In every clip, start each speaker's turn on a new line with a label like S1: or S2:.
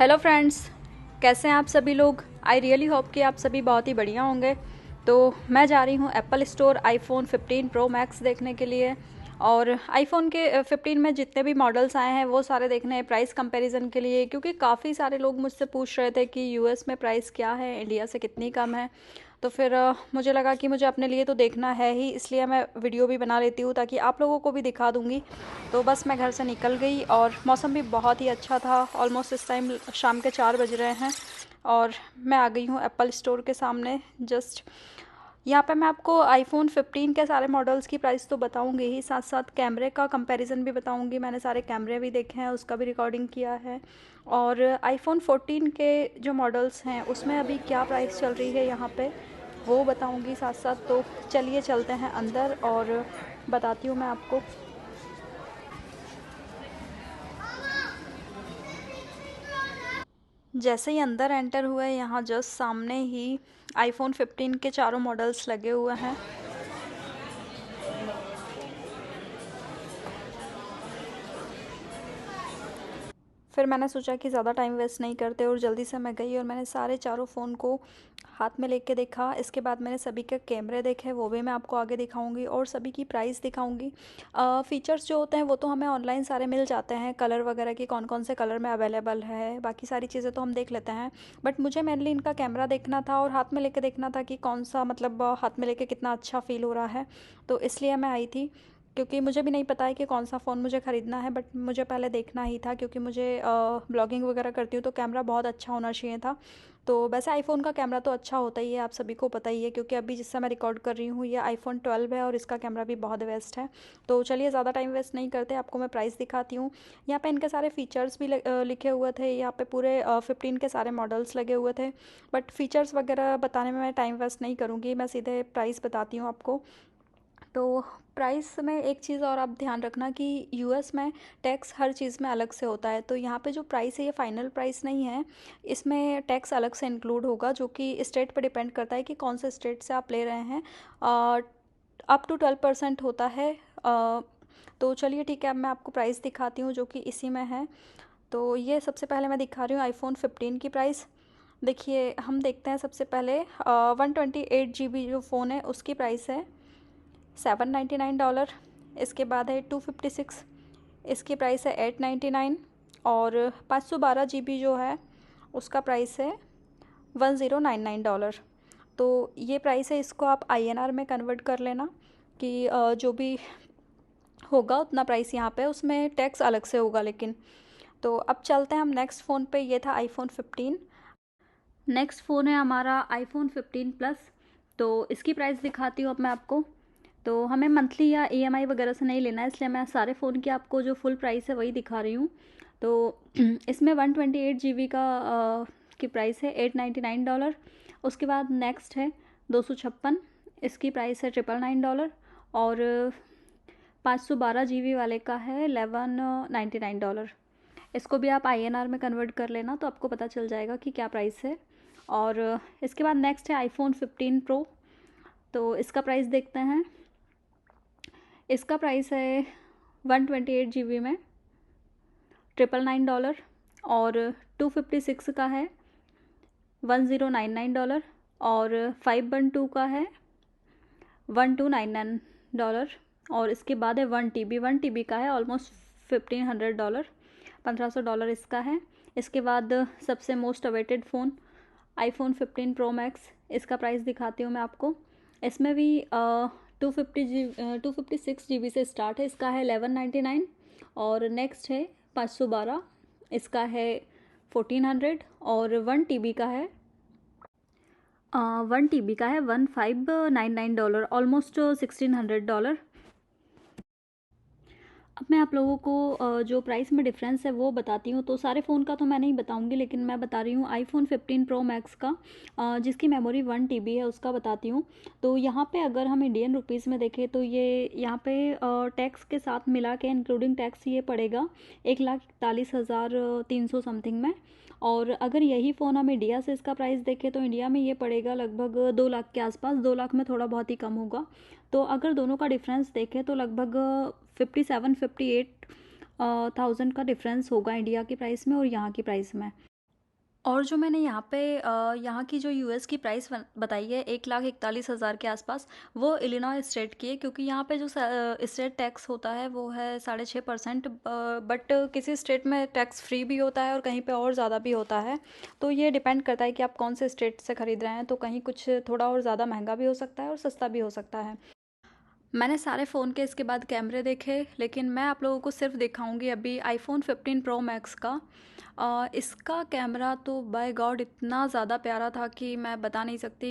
S1: Hello friends, कैसे हैं आप सभी लोग। आई रियली होप कि आप सभी बहुत ही बढ़िया होंगे। तो मैं जा रही हूँ Apple store iPhone 15 pro max देखने के लिए। और आईफोन के 15 में जितने भी मॉडल्स आए हैं वो सारे देखने हैं प्राइस कंपैरिजन के लिए, क्योंकि काफ़ी सारे लोग मुझसे पूछ रहे थे कि यूएस में प्राइस क्या है, इंडिया से कितनी कम है। तो फिर मुझे लगा कि मुझे अपने लिए तो देखना है ही, इसलिए मैं वीडियो भी बना लेती हूँ ताकि आप लोगों को भी दिखा दूँगी। तो बस मैं घर से निकल गई और मौसम भी बहुत ही अच्छा था। ऑलमोस्ट इस टाइम शाम के 4 बज रहे हैं और मैं आ गई हूँ एप्पल स्टोर के सामने। जस्ट यहाँ पे मैं आपको आईफोन 15 के सारे मॉडल्स की प्राइस तो बताऊंगी ही, साथ साथ कैमरे का कंपैरिजन भी बताऊंगी। मैंने सारे कैमरे भी देखे हैं, उसका भी रिकॉर्डिंग किया है। और आईफोन 14 के जो मॉडल्स हैं उसमें अभी क्या प्राइस चल रही है यहाँ पे वो बताऊंगी साथ साथ। तो चलिए चलते हैं अंदर और बताती हूँ मैं आपको। जैसे ही अंदर एंटर हुए, यहाँ जस्ट सामने ही आईफोन 15 के चारों मॉडल्स लगे हुए हैं। फिर मैंने सोचा कि ज़्यादा टाइम वेस्ट नहीं करते और जल्दी से मैं गई और मैंने सारे चारों फ़ोन को हाथ में लेके देखा। इसके बाद मैंने सभी के कैमरे देखे, वो भी मैं आपको आगे दिखाऊंगी और सभी की प्राइस दिखाऊंगी। फ़ीचर्स जो होते हैं वो तो हमें ऑनलाइन सारे मिल जाते हैं, कलर वगैरह की कौन कौन से कलर में अवेलेबल है, बाकी सारी चीज़ें तो हम देख लेते हैं। बट मुझे मेनली इनका कैमरा देखना था और हाथ में लेके देखना था कि कौन सा, मतलब हाथ में लेके कितना अच्छा फ़ील हो रहा है। तो इसलिए मैं आई थी, क्योंकि मुझे भी नहीं पता है कि कौन सा फ़ोन मुझे ख़रीदना है, बट मुझे पहले देखना ही था क्योंकि मुझे ब्लॉगिंग वगैरह करती हूँ तो कैमरा बहुत अच्छा होना चाहिए था। तो वैसे आईफ़ोन का कैमरा तो अच्छा होता ही है, आप सभी को पता ही है, क्योंकि अभी जिससे मैं रिकॉर्ड कर रही हूँ ये आईफोन 12 है और इसका कैमरा भी बहुत बेस्ट है। तो चलिए ज़्यादा टाइम वेस्ट नहीं करते, आपको मैं प्राइस दिखाती हूँ। यहाँ पे इनके सारे फ़ीचर्स भी लिखे हुए थे, यहाँ पे पूरे 15 के सारे मॉडल्स लगे हुए थे। बट फ़ीचर्स वगैरह बताने में मैं टाइम वेस्ट नहीं करूँगी, मैं सीधे प्राइस बताती हूँ आपको। तो प्राइस में एक चीज़ और आप ध्यान रखना कि यूएस में टैक्स हर चीज़ में अलग से होता है। तो यहाँ पे जो प्राइस है ये फाइनल प्राइस नहीं है, इसमें टैक्स अलग से इंक्लूड होगा, जो कि स्टेट पर डिपेंड करता है कि कौन से स्टेट से आप ले रहे हैं। अप टू 12% होता है। तो चलिए ठीक है, अब मैं आपको प्राइस दिखाती हूँ जो कि इसी में है। तो ये सबसे पहले मैं दिखा रही हूँ आईफोन 15 की प्राइस। देखिए, हम देखते हैं सबसे पहले 128 GB जो फ़ोन है उसकी प्राइस है $799। इसके बाद है 256, इसकी प्राइस है $899। और 512 GB जो है उसका प्राइस है $1099। तो ये प्राइस है, इसको आप आईएनआर में कन्वर्ट कर लेना कि जो भी होगा उतना प्राइस यहाँ पे, उसमें टैक्स अलग से होगा लेकिन। तो अब चलते हैं हम नेक्स्ट फ़ोन पे। ये था आईफोन 15। नेक्स्ट फ़ोन है हमारा आईफोन 15 प्लस। तो इसकी प्राइस दिखाती हूँ अब मैं आपको। तो हमें मंथली या ईएमआई वगैरह से नहीं लेना है, इसलिए मैं सारे फ़ोन की आपको जो फुल प्राइस है वही दिखा रही हूँ। तो इसमें 128 GB का की प्राइस है $899। उसके बाद नेक्स्ट है 256, इसकी प्राइस है $999। और 512 GB वाले का है $1199। इसको भी आप आईएनआर में कन्वर्ट कर लेना तो आपको पता चल जाएगा कि क्या प्राइस है। और इसके बाद नेक्स्ट है आईफोन 15 प्रो। तो इसका प्राइस देखते हैं। इसका प्राइस है 128 GB में $999। और 256 का है $1099। और 512 का है $1299। और इसके बाद है 1 TB का है ऑलमोस्ट $1500, $1500 इसका है। इसके बाद सबसे most awaited phone iPhone 15 pro max, इसका प्राइस दिखाती हूँ मैं आपको। इसमें भी 256 GB से स्टार्ट है, इसका है 1199। और नेक्स्ट है 512, इसका है 1400। और 1 TB का है 1 TB का है $1599, ऑलमोस्ट $1600। अब मैं आप लोगों को जो प्राइस में डिफरेंस है वो बताती हूँ। तो सारे फ़ोन का तो मैं नहीं बताऊँगी, लेकिन मैं बता रही हूँ आईफोन 15 प्रो मैक्स का, जिसकी मेमोरी 1 TB है उसका बताती हूँ। तो यहाँ पे अगर हम इंडियन रुपीज़ में देखें तो ये यहाँ पे टैक्स के साथ मिला के इंक्लूडिंग टैक्स ये पड़ेगा 1,41,300 समथिंग में। और अगर यही फ़ोन हम इंडिया से इसका प्राइस देखें तो इंडिया में ये पड़ेगा लगभग 2 लाख के आसपास, 2 लाख में थोड़ा बहुत ही कम होगा। तो अगर दोनों का डिफरेंस देखें तो लगभग 57-58 थाउजेंड का डिफरेंस होगा इंडिया की प्राइस में और यहाँ की प्राइस में। और जो मैंने यहाँ पे यहाँ की जो यूएस की प्राइस बताई है 1,41,000 के आसपास, वो इलिनॉय स्टेट की है, क्योंकि यहाँ पे जो स्टेट टैक्स होता है वो है 6.5%। बट किसी स्टेट में टैक्स फ्री भी होता है और कहीं पे और ज़्यादा भी होता है। तो ये डिपेंड करता है कि आप कौन से स्टेट से ख़रीद रहे हैं, तो कहीं कुछ थोड़ा और ज़्यादा महंगा भी हो सकता है और सस्ता भी हो सकता है। मैंने सारे फ़ोन के इसके बाद कैमरे देखे, लेकिन मैं आप लोगों को सिर्फ दिखाऊंगी अभी आईफोन 15 प्रो मैक्स का। इसका कैमरा तो बाय गॉड इतना ज़्यादा प्यारा था कि मैं बता नहीं सकती।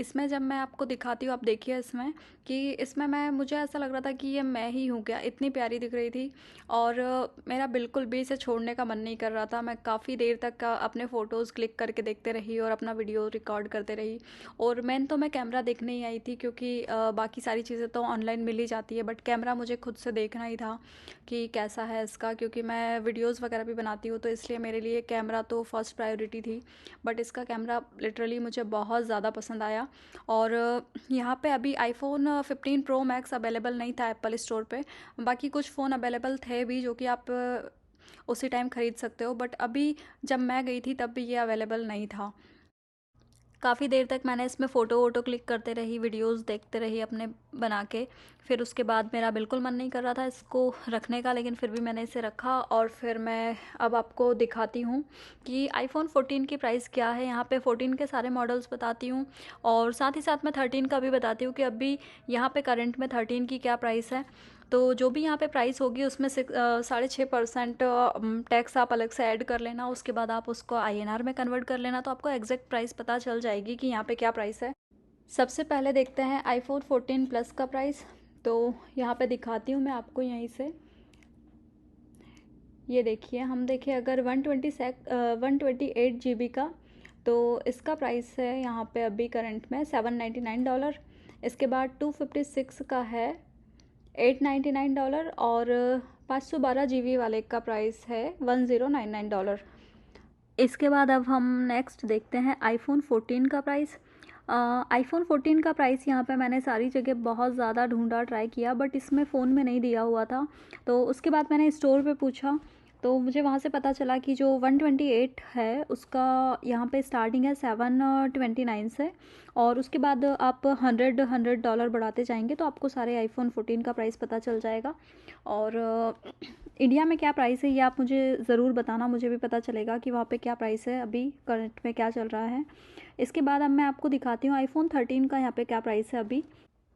S1: इसमें जब मैं आपको दिखाती हूँ, आप देखिए इसमें कि इसमें मुझे ऐसा लग रहा था कि ये मैं ही हूँ क्या, इतनी प्यारी दिख रही थी। और मेरा बिल्कुल भी इसे छोड़ने का मन नहीं कर रहा था। मैं काफ़ी देर तक अपने फ़ोटोज़ क्लिक करके देखते रही और अपना वीडियो रिकॉर्ड करते रही। और मैं कैमरा देखने ही आई थी, क्योंकि बाकी सारी चीज़ें तो ऑनलाइन मिल ही जाती है, बट कैमरा मुझे खुद से देखना ही था कि कैसा है इसका, क्योंकि मैं वीडियोस वगैरह भी बनाती हूँ, तो इसलिए मेरे लिए कैमरा तो फर्स्ट प्रायोरिटी थी। बट इसका कैमरा लिटरली मुझे बहुत ज़्यादा पसंद आया। और यहाँ पे अभी आईफोन 15 प्रो मैक्स अवेलेबल नहीं था एप्पल स्टोर पे। बाकी कुछ फ़ोन अवेलेबल थे भी जो कि आप उसी टाइम ख़रीद सकते हो, बट अभी जब मैं गई थी तब भी ये अवेलेबल नहीं था। काफ़ी देर तक मैंने इसमें फ़ोटो वोटो क्लिक करते रही, वीडियोस देखते रही अपने बना के। फिर उसके बाद मेरा बिल्कुल मन नहीं कर रहा था इसको रखने का, लेकिन फिर भी मैंने इसे रखा। और फिर मैं अब आपको दिखाती हूँ कि आईफोन 14 की प्राइस क्या है। यहाँ पे 14 के सारे मॉडल्स बताती हूँ, और साथ ही साथ मैं 13 का भी बताती हूँ कि अभी यहाँ पे करंट में 13 की क्या प्राइस है। तो जो भी यहाँ पे प्राइस होगी उसमें से 6.5% टैक्स आप अलग से ऐड कर लेना। उसके बाद आप उसको आईएनआर में कन्वर्ट कर लेना, तो आपको एग्जैक्ट प्राइस पता चल जाएगी कि यहाँ पे क्या प्राइस है। सबसे पहले देखते हैं आईफोन 14 प्लस का प्राइस। तो यहाँ पे दिखाती हूँ मैं आपको यहीं से। ये देखिए, हम देखिए अगर 128 GB का, तो इसका प्राइस है यहाँ पे अभी करंट में $799। इसके बाद 256 का है $899, और 512 GB वाले का प्राइस है $1099। इसके बाद अब हम नेक्स्ट देखते हैं आईफोन 14 का प्राइस। आईफोन 14 का प्राइस यहाँ पे मैंने सारी जगह बहुत ज़्यादा ढूंढा, ट्राई किया, बट इसमें फ़ोन में नहीं दिया हुआ था। तो उसके बाद मैंने स्टोर पे पूछा, तो मुझे वहाँ से पता चला कि जो 128 है उसका यहाँ पे स्टार्टिंग है 729 से, और उसके बाद आप $100 बढ़ाते जाएंगे तो आपको सारे आईफोन 14 का प्राइस पता चल जाएगा। और इंडिया में क्या प्राइस है ये आप मुझे ज़रूर बताना, मुझे भी पता चलेगा कि वहाँ पे क्या प्राइस है, अभी करंट में क्या चल रहा है। इसके बाद अब मैं आपको दिखाती हूँ आईफोन 13 का यहाँ पे क्या प्राइस है अभी।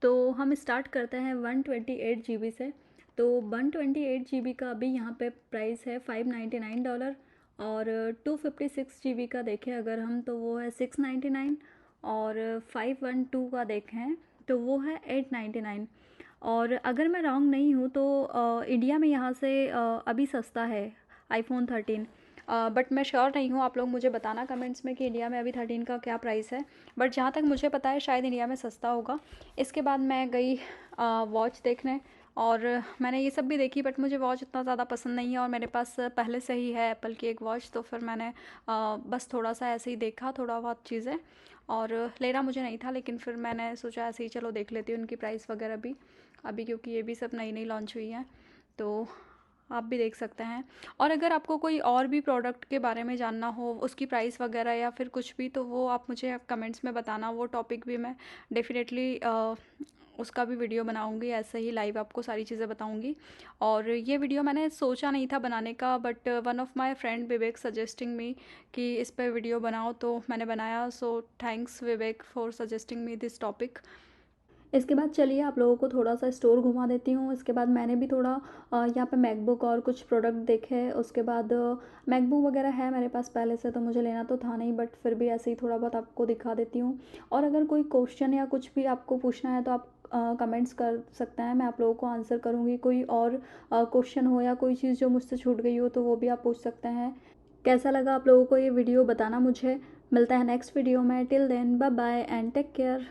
S1: तो हम स्टार्ट करते हैं 128 GB से। तो 128 GB का अभी यहाँ पे प्राइस है $599, और 256 GB का देखें अगर हम, तो वो है $699, और 512 का देखें तो वो है $899। और अगर मैं रॉन्ग नहीं हूँ तो इंडिया में यहाँ से अभी सस्ता है आईफोन 13। बट मैं श्योर नहीं हूँ, आप लोग मुझे बताना कमेंट्स में कि इंडिया में अभी 13 का क्या प्राइस है। बट जहाँ तक मुझे पता है शायद इंडिया में सस्ता होगा। इसके बाद मैं गई वॉच देखने, और मैंने ये सब भी देखी, बट मुझे वॉच इतना ज़्यादा पसंद नहीं है, और मेरे पास पहले से ही है एप्पल की एक वॉच। तो फिर मैंने बस थोड़ा सा ऐसे ही देखा, थोड़ा बहुत चीज़ें, और लेना मुझे नहीं था, लेकिन फिर मैंने सोचा ऐसे ही चलो देख लेती हूँ उनकी प्राइस वगैरह भी अभी, क्योंकि ये भी सब नई नई लॉन्च हुई हैं, तो आप भी देख सकते हैं। और अगर आपको कोई और भी प्रोडक्ट के बारे में जानना हो, उसकी प्राइस वगैरह या फिर कुछ भी, तो वो आप मुझे कमेंट्स में बताना। वो टॉपिक भी मैं डेफिनेटली उसका भी वीडियो बनाऊंगी, ऐसे ही लाइव आपको सारी चीज़ें बताऊंगी। और ये वीडियो मैंने सोचा नहीं था बनाने का, but one of my friend Vivek suggesting me कि इस पे वीडियो बनाओ, तो मैंने बनाया। So thanks Vivek for suggesting me this topic. इसके बाद चलिए आप लोगों को थोड़ा सा स्टोर घुमा देती हूँ। इसके बाद मैंने भी थोड़ा यहाँ पे मैकबुक और कुछ प्रोडक्ट देखे। उसके बाद मैकबुक वगैरह है मेरे पास पहले से, तो मुझे लेना तो था नहीं, बट फिर भी ऐसे ही थोड़ा बहुत आपको दिखा देती हूँ। और अगर कोई क्वेश्चन या कुछ भी आपको पूछना है तो आप कमेंट्स कर सकते हैं, मैं आप लोगों को आंसर करूँगी। कोई और क्वेश्चन हो या कोई चीज़ जो मुझसे छूट गई हो तो वो भी आप पूछ सकते हैं। कैसा लगा आप लोगों को ये वीडियो बताना मुझे। मिलता है नेक्स्ट वीडियो में। Till then bye bye and take care.